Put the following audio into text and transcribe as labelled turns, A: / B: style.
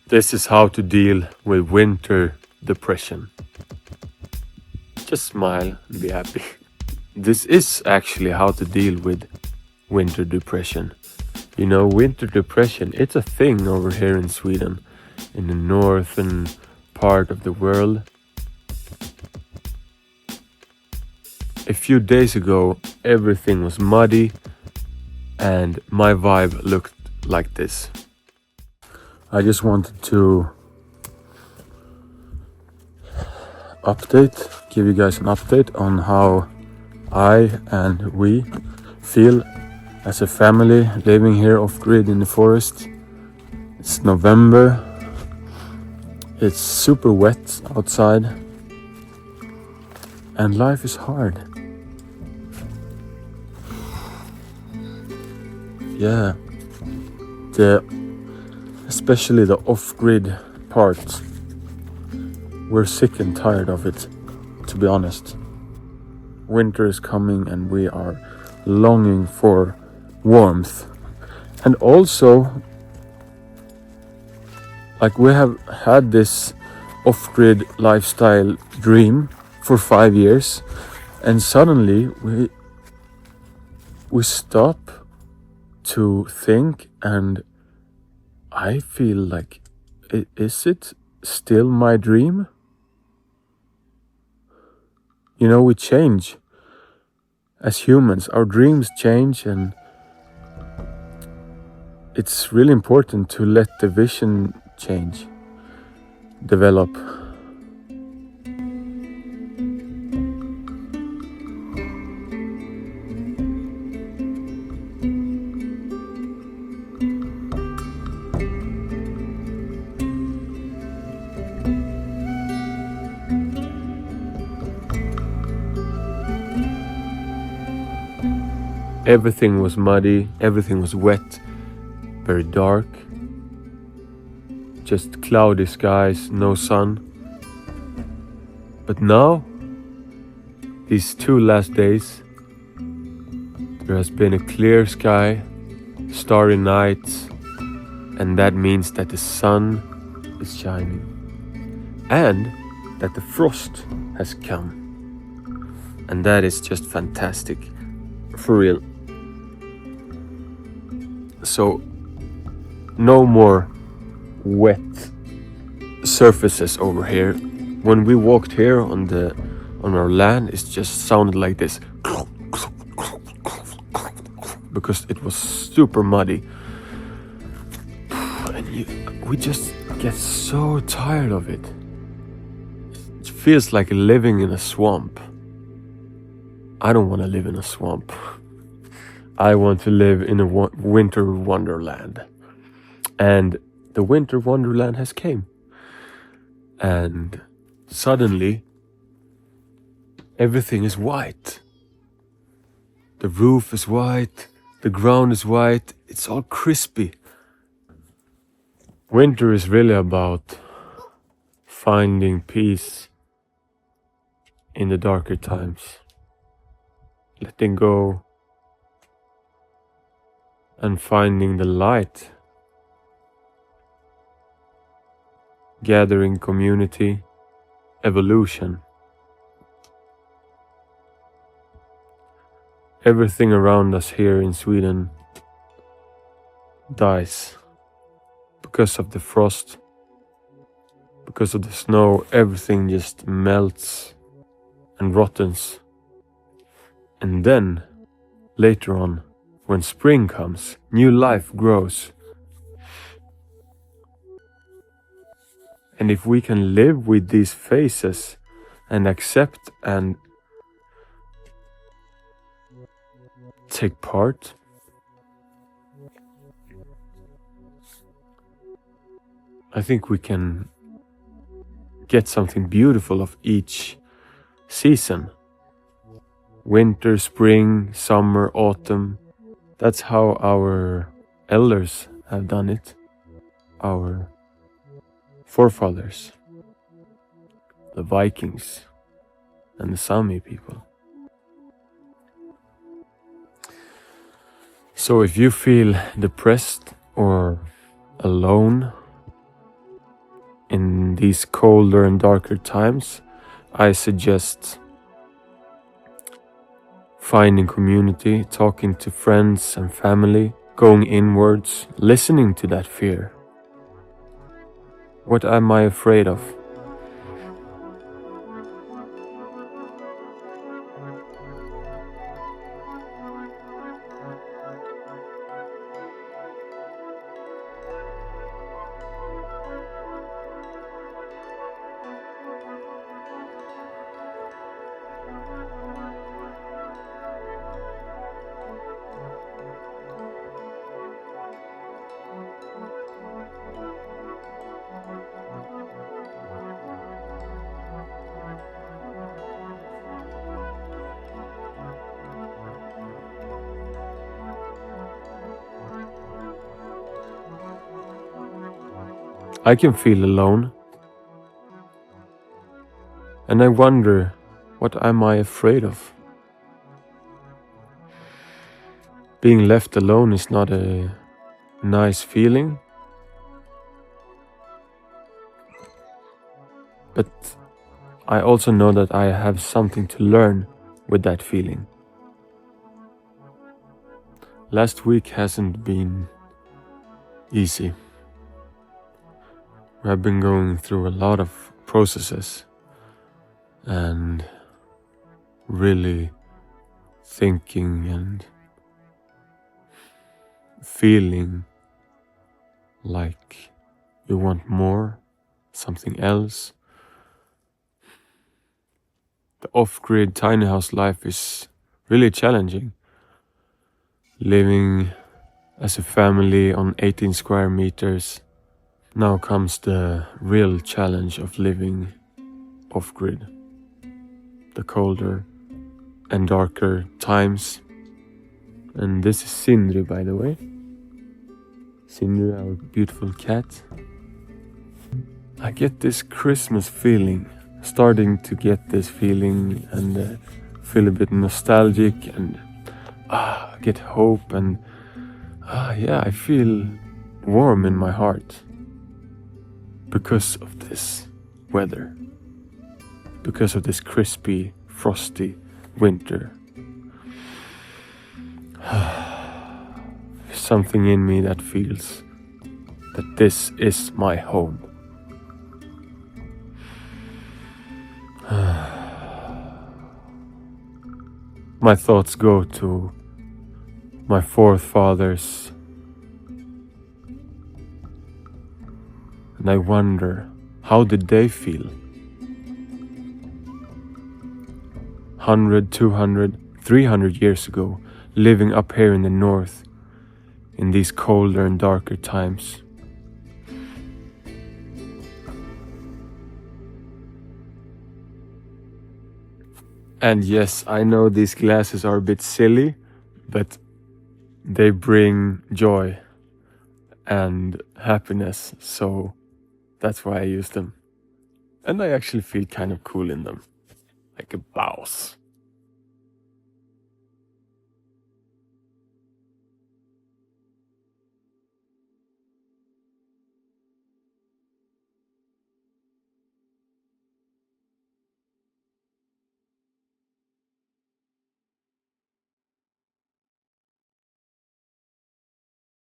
A: This is how to deal with winter depression. Just smile and be happy. This is actually how to deal with winter depression. You know, winter depression, it's a thing over here in Sweden, in the northern part of the world. A few days ago, everything was muddy and my vibe looked like this. I just wanted to give you guys an update on how I and we feel as a family living here off-grid in the forest. It's November. It's super wet outside. And life is hard. Yeah. Especially the off-grid part. We're sick and tired of it, to be honest. Winter is coming and we are longing for warmth. And also, like, we have had this off-grid lifestyle dream for 5 years, and suddenly we stop to think, and I feel like, is it still my dream? You know, we change as humans. Our dreams change, and it's really important to let the vision change, develop. Everything was muddy, everything was wet, very dark, just cloudy skies, no sun. But now, these 2 last days, there has been a clear sky, starry nights, and that means that the sun is shining and that the frost has come. And that is just fantastic, for real. So, no more wet surfaces over here. When we walked here on our land, it just sounded like this, because it was super muddy. And we just get so tired of it. It feels like living in a swamp. I don't want to live in a swamp. I want to live in a winter wonderland. And the winter wonderland has came. And suddenly, everything is white. The roof is white. The ground is white. It's all crispy. Winter is really about finding peace in the darker times. Letting go and finding the light, gathering community, evolution. Everything around us here in Sweden dies because of the frost, because of the snow. Everything just melts and rottens. And then, later on, when spring comes, new life grows. And if we can live with these phases and accept and take part, I think we can get something beautiful of each season. Winter, spring, summer, autumn. That's how our elders have done it. Our forefathers. The Vikings and the Sami people. So if you feel depressed or alone in these colder and darker times, I suggest finding community, talking to friends and family, going inwards, listening to that fear. What am I afraid of? I can feel alone. And I wonder, what am I afraid of? Being left alone is not a nice feeling. But I also know that I have something to learn with that feeling. Last week hasn't been easy. I've been going through a lot of processes and really thinking and feeling like you want more, something else. The off-grid tiny house life is really challenging. Living as a family on 18 square meters. Now comes the real challenge of living off-grid. The colder and darker times. And this is Sindri, by the way. Sindri, our beautiful cat. I get this Christmas feeling, starting to get this feeling and feel a bit nostalgic and get hope and I feel warm in my heart because of this weather, because of this crispy, frosty winter. Something in me that feels that this is my home. My thoughts go to my forefathers, and I wonder, how did they feel? 100, 200, 300 years ago, living up here in the north, in these colder and darker times. And yes, I know these glasses are a bit silly, but they bring joy and happiness, so that's why I use them. And I actually feel kind of cool in them, like a boss.